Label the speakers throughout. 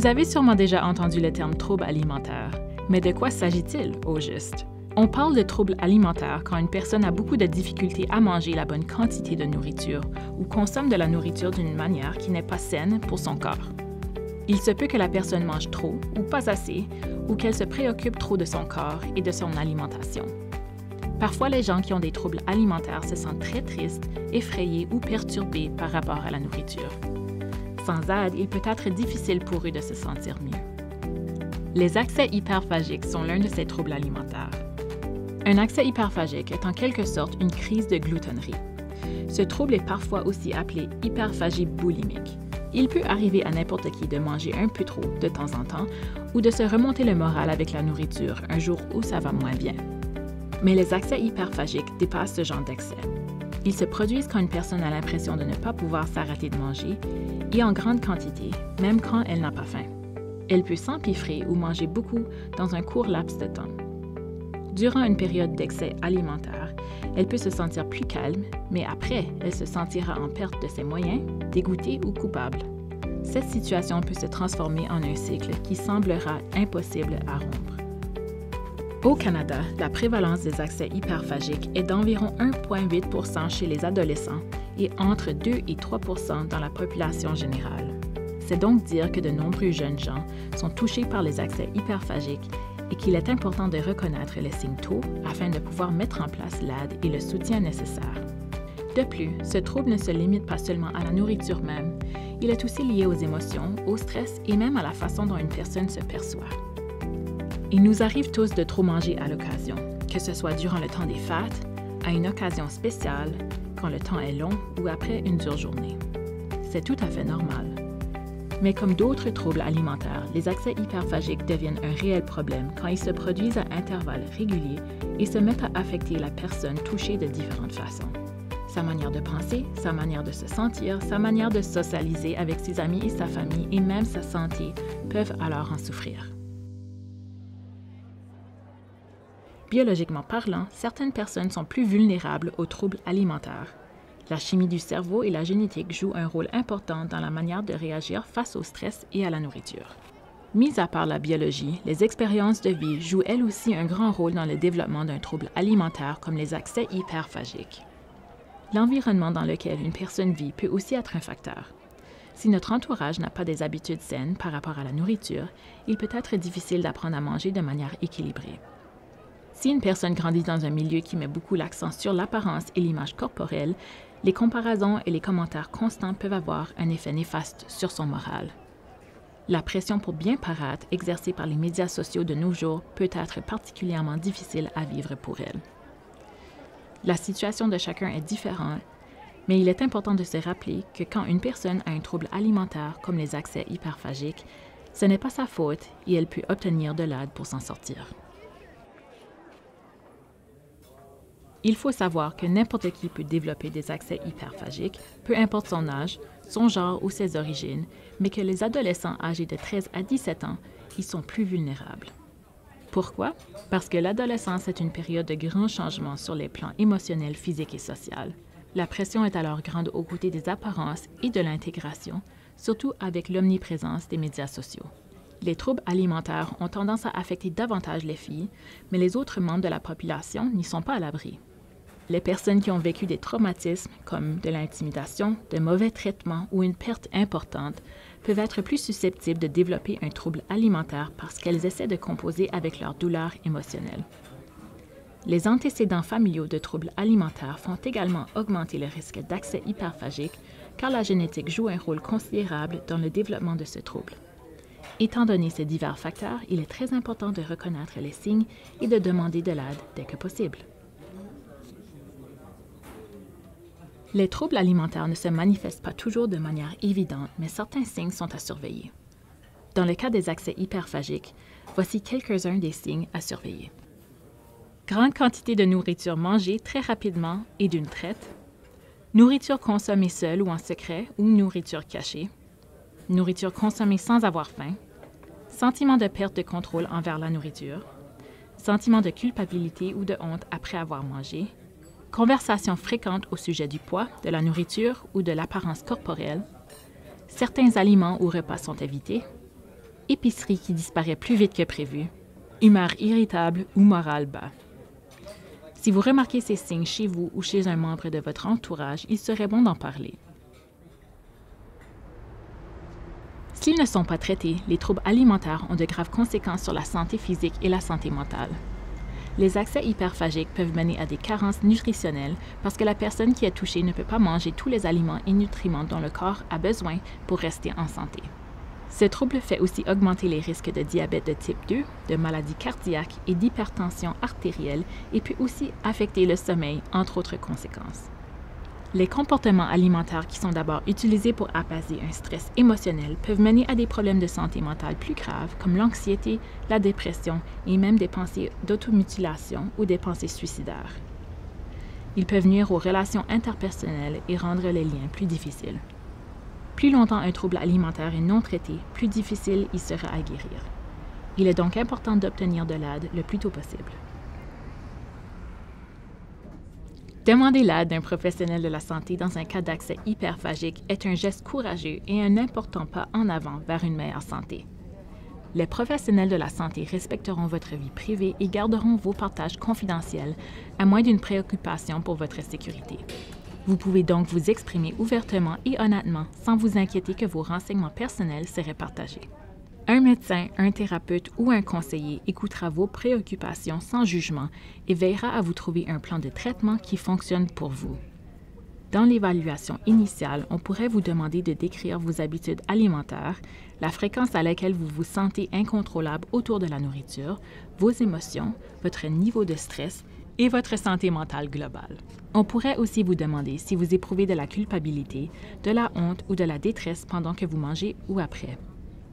Speaker 1: Vous avez sûrement déjà entendu le terme trouble alimentaire, mais de quoi s'agit-il au juste? On parle de trouble alimentaire quand une personne a beaucoup de difficultés à manger la bonne quantité de nourriture ou consomme de la nourriture d'une manière qui n'est pas saine pour son corps. Il se peut que la personne mange trop ou pas assez, ou qu'elle se préoccupe trop de son corps et de son alimentation. Parfois, les gens qui ont des troubles alimentaires se sentent très tristes, effrayés ou perturbés par rapport à la nourriture. Sans aide, il peut être difficile pour eux de se sentir mieux. Les accès hyperphagiques sont l'un de ces troubles alimentaires. Un accès hyperphagique est en quelque sorte une crise de gloutonnerie. Ce trouble est parfois aussi appelé hyperphagie boulimique. Il peut arriver à n'importe qui de manger un peu trop de temps en temps ou de se remonter le moral avec la nourriture un jour où ça va moins bien. Mais les accès hyperphagiques dépassent ce genre d'excès. Ils se produisent quand une personne a l'impression de ne pas pouvoir s'arrêter de manger et en grande quantité, même quand elle n'a pas faim. Elle peut s'empiffrer ou manger beaucoup dans un court laps de temps. Durant une période d'excès alimentaire, elle peut se sentir plus calme, mais après, elle se sentira en perte de ses moyens, dégoûtée ou coupable. Cette situation peut se transformer en un cycle qui semblera impossible à rompre. Au Canada, la prévalence des accès hyperphagiques est d'environ 1,8 % chez les adolescents et entre 2 et 3 % dans la population générale. C'est donc dire que de nombreux jeunes gens sont touchés par les accès hyperphagiques et qu'il est important de reconnaître les signes tôt afin de pouvoir mettre en place l'aide et le soutien nécessaires. De plus, ce trouble ne se limite pas seulement à la nourriture même, il est aussi lié aux émotions, au stress et même à la façon dont une personne se perçoit. Il nous arrive tous de trop manger à l'occasion, que ce soit durant le temps des fêtes, à une occasion spéciale, quand le temps est long ou après une dure journée. C'est tout à fait normal. Mais comme d'autres troubles alimentaires, les accès hyperphagiques deviennent un réel problème quand ils se produisent à intervalles réguliers et se mettent à affecter la personne touchée de différentes façons. Sa manière de penser, sa manière de se sentir, sa manière de socialiser avec ses amis et sa famille et même sa santé peuvent alors en souffrir. Biologiquement parlant, certaines personnes sont plus vulnérables aux troubles alimentaires. La chimie du cerveau et la génétique jouent un rôle important dans la manière de réagir face au stress et à la nourriture. Mis à part la biologie, les expériences de vie jouent elles aussi un grand rôle dans le développement d'un trouble alimentaire comme les accès hyperphagiques. L'environnement dans lequel une personne vit peut aussi être un facteur. Si notre entourage n'a pas des habitudes saines par rapport à la nourriture, il peut être difficile d'apprendre à manger de manière équilibrée. Si une personne grandit dans un milieu qui met beaucoup l'accent sur l'apparence et l'image corporelle, les comparaisons et les commentaires constants peuvent avoir un effet néfaste sur son moral. La pression pour bien paraître exercée par les médias sociaux de nos jours peut être particulièrement difficile à vivre pour elle. La situation de chacun est différente, mais il est important de se rappeler que quand une personne a un trouble alimentaire comme les accès hyperphagiques, ce n'est pas sa faute et elle peut obtenir de l'aide pour s'en sortir. Il faut savoir que n'importe qui peut développer des accès hyperphagiques, peu importe son âge, son genre ou ses origines, mais que les adolescents âgés de 13 à 17 ans y sont plus vulnérables. Pourquoi? Parce que l'adolescence est une période de grands changements sur les plans émotionnels, physiques et sociaux. La pression est alors grande aux côtés des apparences et de l'intégration, surtout avec l'omniprésence des médias sociaux. Les troubles alimentaires ont tendance à affecter davantage les filles, mais les autres membres de la population n'y sont pas à l'abri. Les personnes qui ont vécu des traumatismes, comme de l'intimidation, de mauvais traitements ou une perte importante, peuvent être plus susceptibles de développer un trouble alimentaire parce qu'elles essaient de composer avec leur douleur émotionnelle. Les antécédents familiaux de troubles alimentaires font également augmenter le risque d'accès hyperphagique car la génétique joue un rôle considérable dans le développement de ce trouble. Étant donné ces divers facteurs, il est très important de reconnaître les signes et de demander de l'aide dès que possible. Les troubles alimentaires ne se manifestent pas toujours de manière évidente, mais certains signes sont à surveiller. Dans le cas des accès hyperphagiques, voici quelques-uns des signes à surveiller. Grande quantité de nourriture mangée très rapidement et d'une traite, nourriture consommée seule ou en secret ou nourriture cachée, nourriture consommée sans avoir faim, sentiment de perte de contrôle envers la nourriture, sentiment de culpabilité ou de honte après avoir mangé, conversations fréquentes au sujet du poids, de la nourriture ou de l'apparence corporelle, certains aliments ou repas sont évités, épicerie qui disparaît plus vite que prévu, humeur irritable ou morale bas. Si vous remarquez ces signes chez vous ou chez un membre de votre entourage, il serait bon d'en parler. S'ils ne sont pas traités, les troubles alimentaires ont de graves conséquences sur la santé physique et la santé mentale. Les accès hyperphagiques peuvent mener à des carences nutritionnelles parce que la personne qui est touchée ne peut pas manger tous les aliments et nutriments dont le corps a besoin pour rester en santé. Ce trouble fait aussi augmenter les risques de diabète de type 2, de maladies cardiaques et d'hypertension artérielle et peut aussi affecter le sommeil, entre autres conséquences. Les comportements alimentaires qui sont d'abord utilisés pour apaiser un stress émotionnel peuvent mener à des problèmes de santé mentale plus graves comme l'anxiété, la dépression et même des pensées d'automutilation ou des pensées suicidaires. Ils peuvent nuire aux relations interpersonnelles et rendre les liens plus difficiles. Plus longtemps un trouble alimentaire est non traité, plus difficile il sera à guérir. Il est donc important d'obtenir de l'aide le plus tôt possible. Demander l'aide d'un professionnel de la santé dans un cas d'accès hyperphagique est un geste courageux et un important pas en avant vers une meilleure santé. Les professionnels de la santé respecteront votre vie privée et garderont vos partages confidentiels, à moins d'une préoccupation pour votre sécurité. Vous pouvez donc vous exprimer ouvertement et honnêtement sans vous inquiéter que vos renseignements personnels seraient partagés. Un médecin, un thérapeute ou un conseiller écoutera vos préoccupations sans jugement et veillera à vous trouver un plan de traitement qui fonctionne pour vous. Dans l'évaluation initiale, on pourrait vous demander de décrire vos habitudes alimentaires, la fréquence à laquelle vous vous sentez incontrôlable autour de la nourriture, vos émotions, votre niveau de stress et votre santé mentale globale. On pourrait aussi vous demander si vous éprouvez de la culpabilité, de la honte ou de la détresse pendant que vous mangez ou après.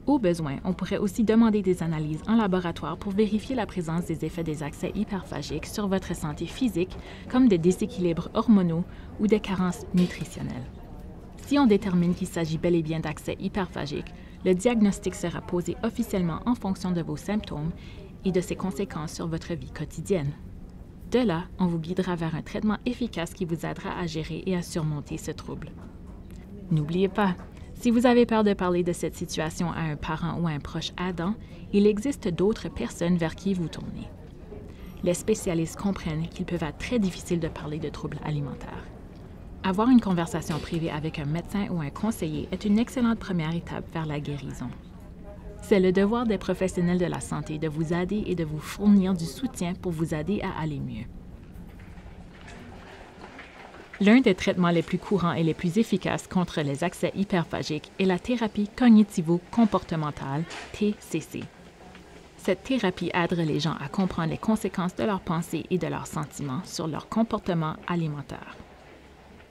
Speaker 1: Au besoin, on pourrait aussi demander des analyses en laboratoire pour vérifier la présence des effets des accès hyperphagiques sur votre santé physique, comme des déséquilibres hormonaux ou des carences nutritionnelles. Si on détermine qu'il s'agit bel et bien d'accès hyperphagiques, le diagnostic sera posé officiellement en fonction de vos symptômes et de ses conséquences sur votre vie quotidienne. De là, on vous guidera vers un traitement efficace qui vous aidera à gérer et à surmonter ce trouble. N'oubliez pas, si vous avez peur de parler de cette situation à un parent ou à un proche aidant, il existe d'autres personnes vers qui vous tournez. Les spécialistes comprennent qu'il peut être très difficile de parler de troubles alimentaires. Avoir une conversation privée avec un médecin ou un conseiller est une excellente première étape vers la guérison. C'est le devoir des professionnels de la santé de vous aider et de vous fournir du soutien pour vous aider à aller mieux. L'un des traitements les plus courants et les plus efficaces contre les accès hyperphagiques est la thérapie cognitivo-comportementale, TCC. Cette thérapie aide les gens à comprendre les conséquences de leurs pensées et de leurs sentiments sur leur comportement alimentaire.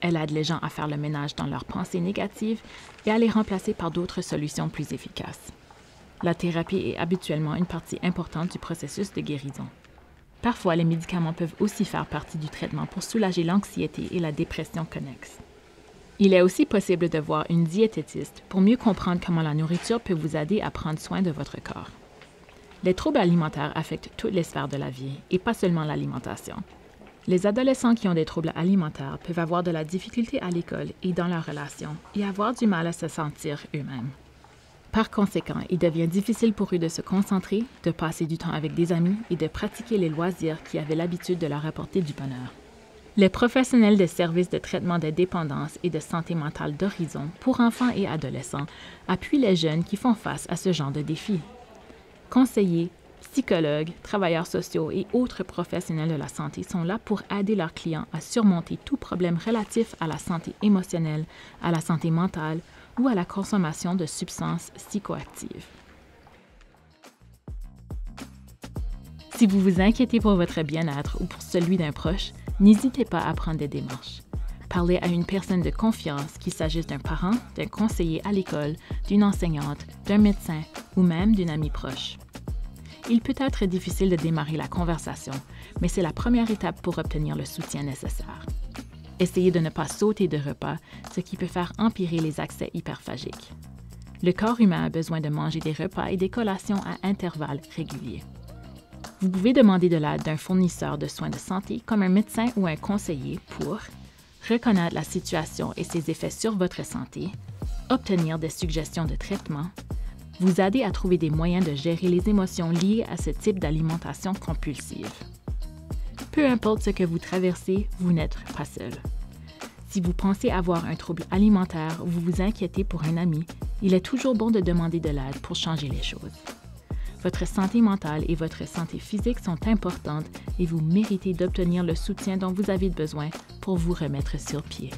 Speaker 1: Elle aide les gens à faire le ménage dans leurs pensées négatives et à les remplacer par d'autres solutions plus efficaces. La thérapie est habituellement une partie importante du processus de guérison. Parfois, les médicaments peuvent aussi faire partie du traitement pour soulager l'anxiété et la dépression connexe. Il est aussi possible de voir une diététiste pour mieux comprendre comment la nourriture peut vous aider à prendre soin de votre corps. Les troubles alimentaires affectent toutes les sphères de la vie et pas seulement l'alimentation. Les adolescents qui ont des troubles alimentaires peuvent avoir de la difficulté à l'école et dans leurs relations et avoir du mal à se sentir eux-mêmes. Par conséquent, il devient difficile pour eux de se concentrer, de passer du temps avec des amis et de pratiquer les loisirs qui avaient l'habitude de leur apporter du bonheur. Les professionnels des services de traitement des dépendances et de santé mentale d'Horizon pour enfants et adolescents appuient les jeunes qui font face à ce genre de défis. Conseillers, psychologues, travailleurs sociaux et autres professionnels de la santé sont là pour aider leurs clients à surmonter tout problème relatif à la santé émotionnelle, à la santé mentale ou à la consommation de substances psychoactives. Si vous vous inquiétez pour votre bien-être ou pour celui d'un proche, n'hésitez pas à prendre des démarches. Parlez à une personne de confiance, qu'il s'agisse d'un parent, d'un conseiller à l'école, d'une enseignante, d'un médecin ou même d'une amie proche. Il peut être difficile de démarrer la conversation, mais c'est la première étape pour obtenir le soutien nécessaire. Essayez de ne pas sauter de repas, ce qui peut faire empirer les accès hyperphagiques. Le corps humain a besoin de manger des repas et des collations à intervalles réguliers. Vous pouvez demander de l'aide d'un fournisseur de soins de santé comme un médecin ou un conseiller pour reconnaître la situation et ses effets sur votre santé, obtenir des suggestions de traitement, vous aider à trouver des moyens de gérer les émotions liées à ce type d'alimentation compulsive. Peu importe ce que vous traversez, vous n'êtes pas seul. Si vous pensez avoir un trouble alimentaire ou vous vous inquiétez pour un ami, il est toujours bon de demander de l'aide pour changer les choses. Votre santé mentale et votre santé physique sont importantes et vous méritez d'obtenir le soutien dont vous avez besoin pour vous remettre sur pied.